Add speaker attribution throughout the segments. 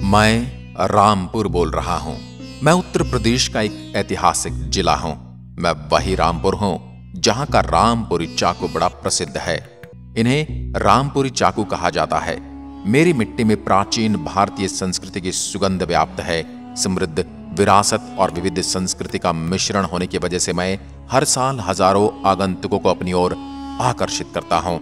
Speaker 1: मैं रामपुर बोल रहा हूं। मैं उत्तर प्रदेश का एक ऐतिहासिक जिला हूं। मैं वही रामपुर हूं जहां का रामपुरी चाकू बड़ा प्रसिद्ध है। इन्हें रामपुरी चाकू कहा जाता है। मेरी मिट्टी में प्राचीन भारतीय संस्कृति की सुगंध व्याप्त है। समृद्ध विरासत और विविध संस्कृति का मिश्रण होने की वजह से मैं हर साल हजारों आगंतुकों को अपनी ओर आकर्षित करता हूं।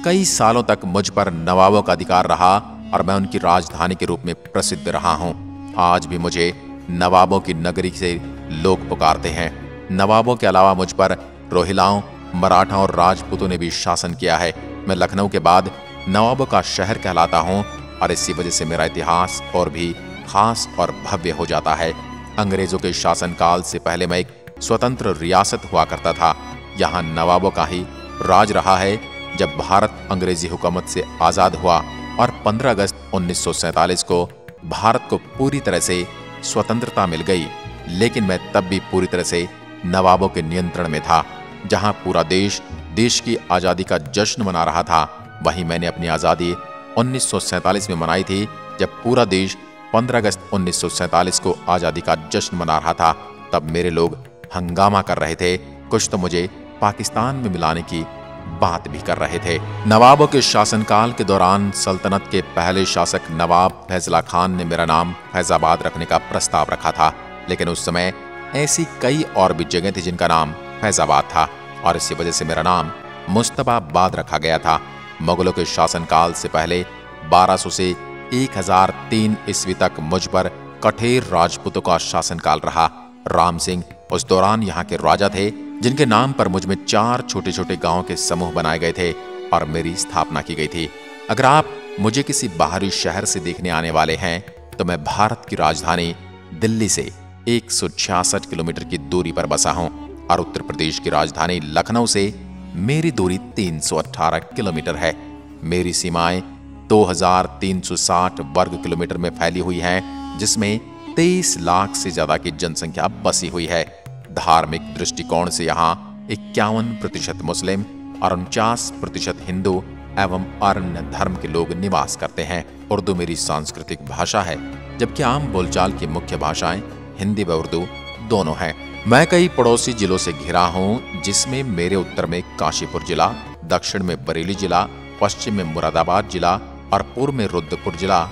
Speaker 1: कई सालों तक मुझ पर नवाबों का अधिकार रहा और मैं उनकी राजधानी के रूप में प्रसिद्ध रहा हूं। आज भी मुझे नवाबों की नगरी से लोग पुकारते हैं। नवाबों के अलावा मुझ पर रोहिलाओं, मराठा और राजपूतों ने भी शासन किया है। मैं लखनऊ के बाद नवाबों का शहर कहलाता हूं और इसी वजह से मेरा इतिहास और भी खास और भव्य हो जाता है। अंग्रेजों के शासनकाल से पहले मैं एक स्वतंत्र रियासत हुआ करता था। यहाँ नवाबों का ही राज रहा है। जब भारत अंग्रेजी हुकूमत से आज़ाद हुआ और 15 अगस्त 1947 को भारत को पूरी तरह से स्वतंत्रता मिल गई, लेकिन मैं तब भी पूरी तरह से नवाबों के नियंत्रण में था। जहां पूरा देश की आज़ादी का जश्न मना रहा था, वहीं मैंने अपनी आज़ादी 1947 में मनाई थी, जब पूरा देश 15 अगस्त 1947 को आज़ादी का जश्न मना रहा था। तब मेरे लोग हंगामा कर रहे थे। कुछ तो मुझे पाकिस्तान में मिलाने की बात भी कर रहे थे। नवाबों के शासनकाल के दौरान सल्तनत के पहले शासक नवाब फैसला खान ने मेरा नाम फैजाबाद रखने का प्रस्ताव रखा था, लेकिन उस समय ऐसी कई और भी जगह थी जिनका नाम फैजाबाद था और इसी वजह से मेरा नाम मुस्तफाबाद रखा गया था। मुगलों के शासनकाल से पहले 1200 से 1003 ईस्वी तक मुझ पर कठेर राजपूतों का शासनकाल रहा। राम सिंह उस दौरान यहाँ के राजा थे, जिनके नाम पर मुझ में 4 छोटे छोटे गांवों के समूह बनाए गए थे और मेरी स्थापना की गई थी। अगर आप मुझे किसी बाहरी शहर से देखने आने वाले हैं तो मैं भारत की राजधानी दिल्ली से 166 किलोमीटर की दूरी पर बसा हूं और उत्तर प्रदेश की राजधानी लखनऊ से मेरी दूरी 318 किलोमीटर है। मेरी सीमाएं 2360 वर्ग किलोमीटर में फैली हुई हैं, जिसमें 23 लाख से ज्यादा की जनसंख्या बसी हुई है। धार्मिक दृष्टिकोण से यहाँ 51% मुस्लिम और 49% हिंदू एवं अन्य धर्म के लोग निवास करते हैं। उर्दू मेरी सांस्कृतिक भाषा है, जबकि आम बोलचाल की मुख्य भाषाएं हिंदी व उर्दू दोनों हैं। मैं कई पड़ोसी जिलों से घिरा हूँ, जिसमें मेरे उत्तर में काशीपुर जिला, दक्षिण में बरेली जिला, पश्चिम में मुरादाबाद जिला और पूर्व में रुद्रपुर जिला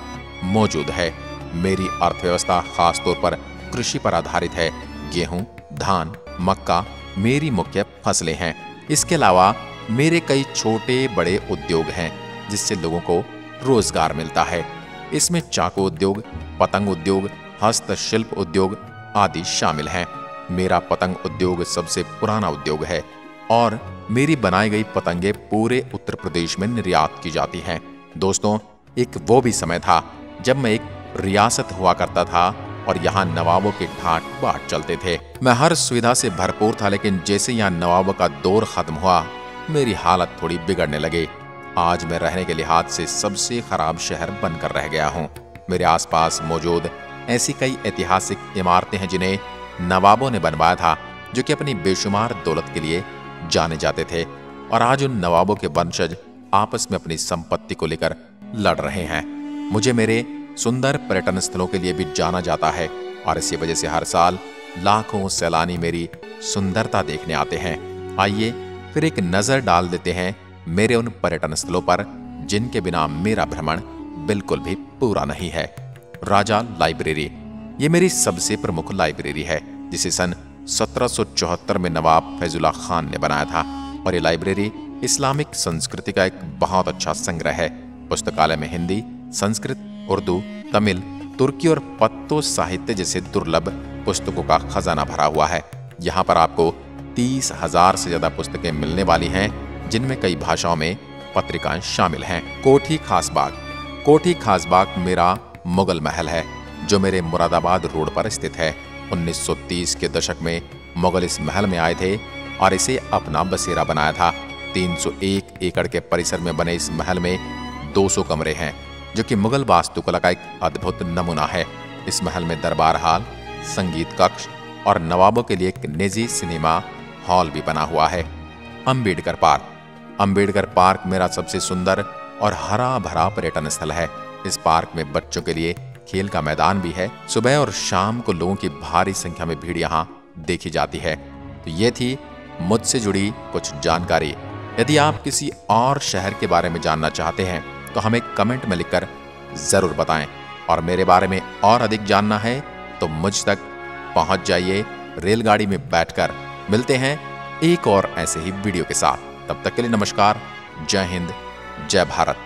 Speaker 1: मौजूद है। मेरी अर्थव्यवस्था खासतौर पर कृषि पर आधारित है। गेहूं, धान, मक्का मेरी मुख्य फसलें हैं। इसके अलावा मेरे कई छोटे बड़े उद्योग हैं, जिससे लोगों को रोजगार मिलता है। इसमें चाकू उद्योग, पतंग उद्योग, हस्तशिल्प उद्योग आदि शामिल हैं। मेरा पतंग उद्योग सबसे पुराना उद्योग है और मेरी बनाई गई पतंगे पूरे उत्तर प्रदेश में निर्यात की जाती हैं। दोस्तों, एक वो भी समय था जब मैं एक रियासत हुआ करता था और यहाँ नवाबों के ठाट बाट चलते थे। मैं हर सुविधा से भरपूर था, लेकिन जैसे यहाँ नवाबों का दौर खत्म हुआ, मेरी हालत थोड़ी बिगड़ने लगी। आज मैं रहने के लिहाज से सबसे खराब शहर बनकर रह गया हूँ। मेरे आसपास मौजूद ऐसी कई ऐतिहासिक इमारतें हैं जिन्हें नवाबों ने बनवाया था, जो कि अपनी बेशुमार दौलत के लिए जाने जाते थे, और आज उन नवाबों के वंशज आपस में अपनी संपत्ति को लेकर लड़ रहे हैं। मुझे मेरे सुंदर पर्यटन स्थलों के लिए भी जाना जाता है और इसी वजह से हर साल लाखों सैलानी मेरी सुंदरता देखने आते हैं। आइए फिर एक नजर डाल देते हैं मेरे उन पर्यटन स्थलों पर जिनके बिना मेरा भ्रमण बिल्कुल भी पूरा नहीं है। राजा लाइब्रेरी, ये मेरी सबसे प्रमुख लाइब्रेरी है, जिसे सन 1774 में नवाब फैजुल्ला खान ने बनाया था और ये लाइब्रेरी इस्लामिक संस्कृति का एक बहुत अच्छा संग्रह है। पुस्तकालय में हिंदी, संस्कृत, उर्दू, तमिल, तुर्की और पत्तो साहित्य जैसे दुर्लभ पुस्तकों का खजाना भरा हुआ है। यहाँ पर आपको 30,000 से ज्यादा पुस्तकें मिलने वाली हैं, जिनमें कई भाषाओं में पत्रिकाएं शामिल हैं। कोठी खास बाग, कोठी खास बाग मेरा मुगल महल है, जो मेरे मुरादाबाद रोड पर स्थित है। 1930 के दशक में मुगल इस महल में आए थे और इसे अपना बसेरा बनाया था। 301 एकड़ के परिसर में बने इस महल में 200 कमरे हैं, जो कि मुगल वास्तुकला का एक अद्भुत नमूना है। इस महल में दरबार हॉल, संगीत कक्ष और नवाबों के लिए एक निजी सिनेमा हॉल भी बना हुआ है। अंबेडकर पार्क, अंबेडकर पार्क मेरा सबसे सुंदर और हरा भरा पर्यटन स्थल है। इस पार्क में बच्चों के लिए खेल का मैदान भी है। सुबह और शाम को लोगों की भारी संख्या में भीड़ यहाँ देखी जाती है। तो ये थी मुझसे जुड़ी कुछ जानकारी। यदि आप किसी और शहर के बारे में जानना चाहते हैं तो हमें कमेंट में लिखकर जरूर बताएं। और मेरे बारे में और अधिक जानना है तो मुझ तक पहुंच जाइए रेलगाड़ी में बैठकर। मिलते हैं एक और ऐसे ही वीडियो के साथ। तब तक के लिए नमस्कार, जय हिंद, जय भारत।